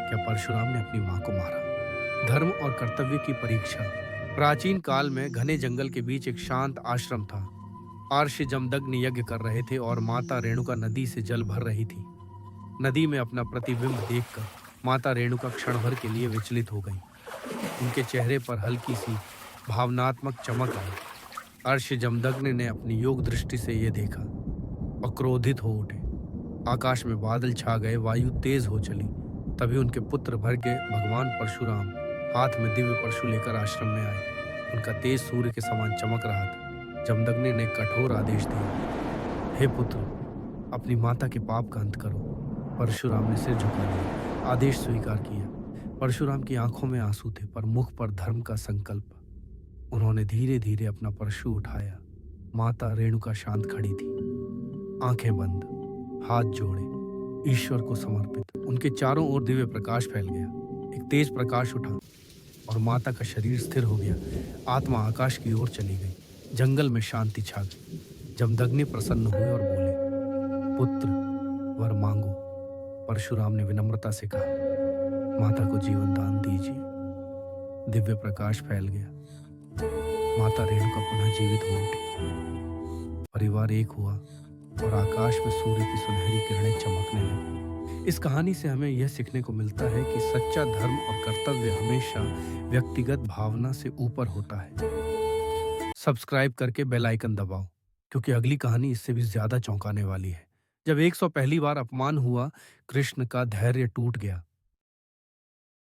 क्या परशुराम ने अपनी मां को मारा? धर्म और कर्तव्य की परीक्षा। प्राचीन काल में घने जंगल के बीच एक शांत आश्रम था। आर्ष जमदग्नि यज्ञ कर रहे थे और माता रेणुका नदी से जल भर रही थी। नदी में अपना प्रतिबिंब देखकर माता रेणुका क्षण भर के लिए विचलित हो गई। उनके चेहरे पर हल्की सी भावनात्मक चमक आई। अर्श जमदग्नि ने अपनी योग दृष्टि से यह देखा और क्रोधित हो उठे। आकाश में बादल छा गए, वायु तेज हो चली। तभी उनके पुत्र भर के भगवान परशुराम हाथ में दिव्य परशु लेकर आश्रम में आए। उनका तेज सूर्य के समान चमक रहा था। जमदग्नि ने कठोर आदेश दिया, हे पुत्र, अपनी माता के पाप का अंत करो। परशुराम ने सिर झुका लिया, आदेश स्वीकार किया। परशुराम की आंखों में आंसू थे, पर मुख पर धर्म का संकल्प। उन्होंने धीरे धीरे अपना परशु उठाया। माता रेणुका शांत खड़ी थी, आंखें बंद, हाथ जोड़े, ईश्वर को समर्पित। उनके चारों ओर दिव्य प्रकाश फैल गया। एक तेज प्रकाश उठा और माता का शरीर स्थिर हो गया। आत्मा आकाश की ओर चली गई। जंगल में शांति छा गई। जमदग्नि प्रसन्न हुए और बोले, पुत्र, वर मांगो। परशुराम ने विनम्रता से कहा, माता को जीवन दान दीजिए। दिव्य प्रकाश फैल गया। माता रेणुका पुनः जीवित हो उठी। परिवार एक हुआ और आकाश में सूर्य की सुनहरी किरणें चमकने लगी। इस कहानी से हमें यह सीखने को मिलता है कि सच्चा धर्म और कर्तव्य हमेशा व्यक्तिगत भावना से ऊपर होता है। सब्सक्राइब करके बेल आइकन दबाओ, क्योंकि अगली कहानी इससे भी ज्यादा चौंकाने वाली है। जब 100 पहली बार अपमान हुआ, कृष्ण का धैर्य टूट गया।